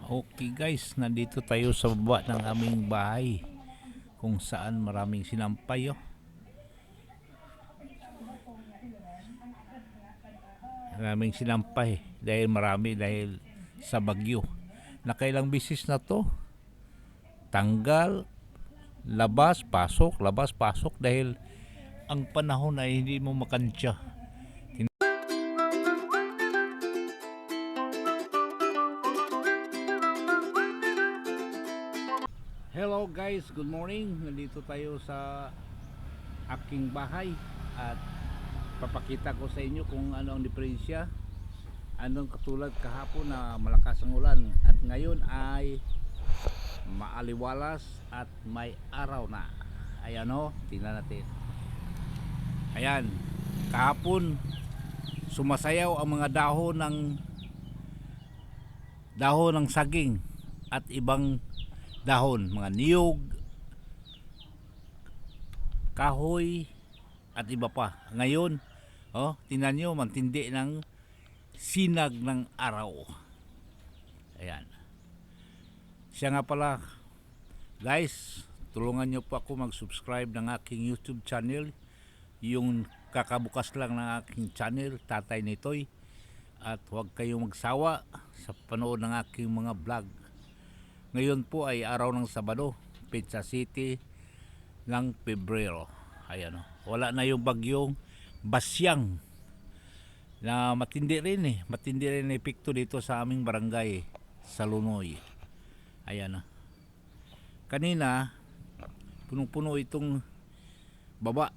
Okay guys, nandito tayo sa baba ng aming bahay kung saan maraming sinampay oh. Maraming sinampay dahil sa bagyo. Nakailang bisis na to. Tanggal, labas, pasok dahil ang panahon ay hindi mo makansya. Hello guys, good morning. Nandito tayo sa aking bahay at papakita ko sa inyo kung ano ang diferensya. Anong katulad kahapon na malakas ang ulan at ngayon ay maaliwalas at may araw na. Ayan o, tingnan natin. Ayan, kahapon sumasayaw ang mga dahon ng saging at ibang dahon, mga niyog, kahoy at iba pa. Ngayon, tingnan nyo, mantindi ng sinag ng araw. Ayan. Siya nga pala, guys, tulungan nyo po ako mag-subscribe ng aking YouTube channel. Yung kakabukas lang ng aking channel, Tatay Nitoy. At huwag kayong magsawa sa panood ng aking mga vlog. Ngayon po ay araw ng Sabado, Pizza City ng Pebrero. Ayan, wala na yung bagyong Basyang na matindi rin epekto dito sa aming barangay sa Lunoy. Ayan. Kanina punong-puno itong baba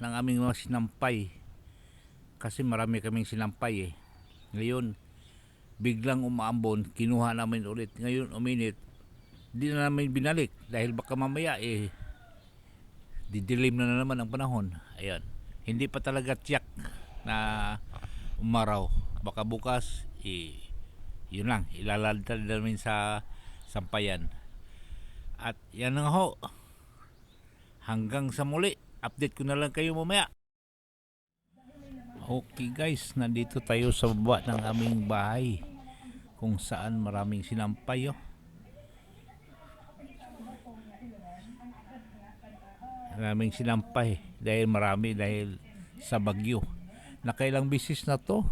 ng aming mga sinampay kasi marami kaming sinampay eh. Ngayon biglang umaambon, kinuha namin ulit. Ngayon uminit, di na namin binalik dahil baka mamaya didilim na naman ang panahon. Ayan, hindi pa talaga tiyak na umaraw. Baka bukas yun lang, ilalantad namin sa sampayan. At yan nga ho, hanggang sa muli, update ko na lang kayo mamaya. Okay guys, nandito tayo sa baba ng aming bahay kung saan maraming sinampay oh. Maraming sinampay dahil sa bagyo. Nakailang bisis na to.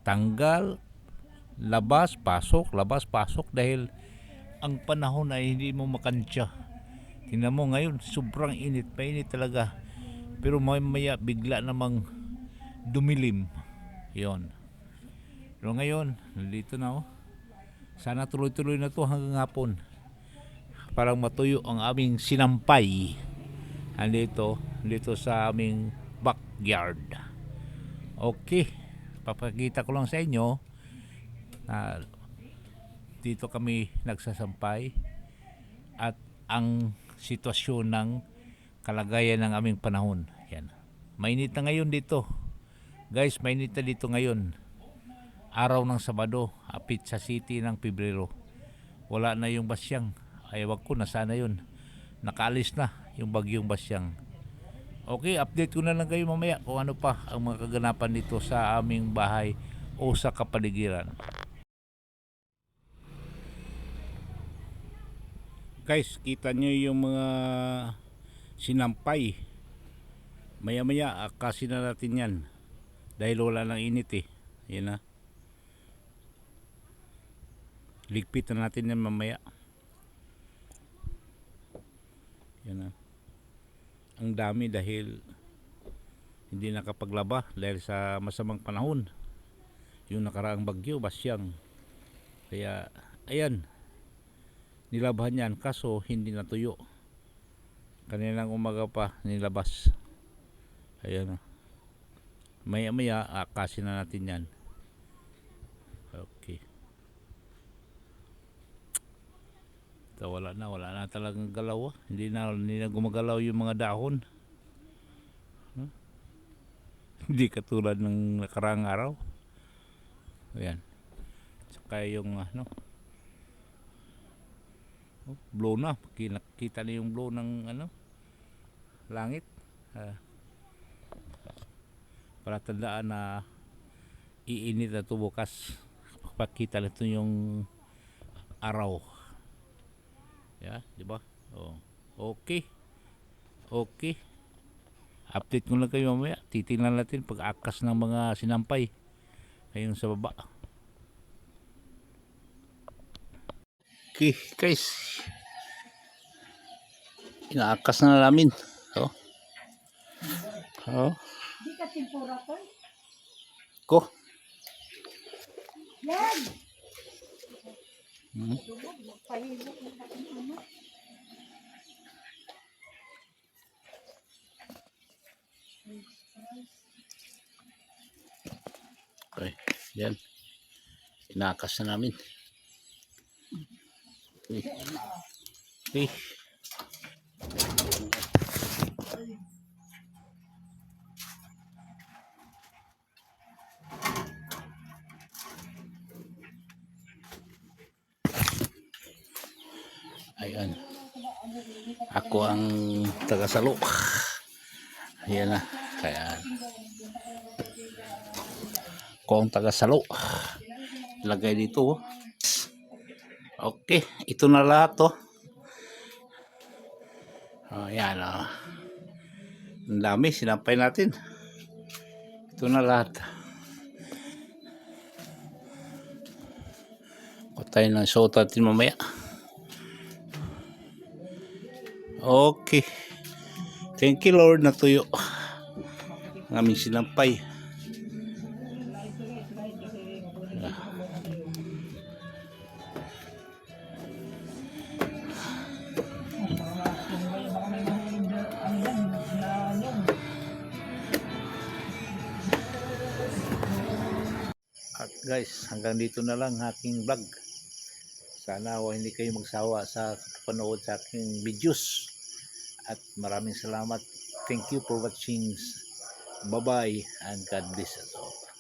Tanggal, labas, pasok dahil ang panahon ay hindi mo makansya. Tingnan mo ngayon, sobrang init, mainit talaga. Pero maya bigla namang dumilim. Yon. Pero ngayon, nandito na oh. Sana tuloy-tuloy na to hanggang hapon. Parang matuyo ang aming sinampay. Dito sa aming backyard. Okay, papakita ko lang sa inyo na dito kami nagsasampay at ang sitwasyon ng kalagayan ng aming panahon. Yan. Mainit na ngayon dito. Guys, mainit na dito ngayon. Araw ng Sabado, Pizza City ng Pebrero. Wala na yung Basyang. Ay, wag ko, nasana yun. Nakaalis na yung bagyong Basyang. Okay, update ko na lang kayo mamaya kung ano pa ang mga kaganapan dito sa aming bahay o sa kapaligiran. Guys, kita nyo yung mga sinampay. Maya-maya, akasin na natin yan. Dahil wala nang init eh. Yan na. Ligpit na natin yan mamaya. Yan na. Ang dami dahil hindi nakapaglaba dahil sa masamang panahon. Yung nakaraang bagyo, Basyang. Kaya, ayan. Nilabahan yan kaso hindi natuyo. Kaninang umaga pa nilabas. Ayan. Maya-maya, akasin na natin yan. Okay. Wala na talagang galaw. Hindi na gumagalaw yung mga dahon. Hindi katulad ng nakaraang araw. Ayan. Saka yung blow na. Kita na yung blow ng langit. Para tandaan na iinit na ito bukas. Pakita na ito yung araw. Yeah, di ba? Oh. Okay. Okay. Update ko lang kayo mamaya. Titingnan natin pag-akas ng mga sinampay. Ayun sa baba. Okay, guys. Inaakas na namin. Oh. Oh. Di ka tempura ko. Ko. Yan! Hmm. Pahilot na ano. Okay. Yan. Inaakas na namin. Okay. Okay. Ayan. Ako ang taga-salo. Ayan na. Kaya ako ang taga-salo. Lagay dito. Okay. Ito na lahat to. Ayan. Ang dami. Sinampay natin. Ito na lahat. Patay ng shot natin mamaya. Okay. Thank you Lord, natuyo ang aming sinampay. At guys, hanggang dito na lang aking vlog. Sana hindi kayo magsawa sa panood sa aking videos. At maraming salamat. Thank you for watching. Bye-bye and God bless us all.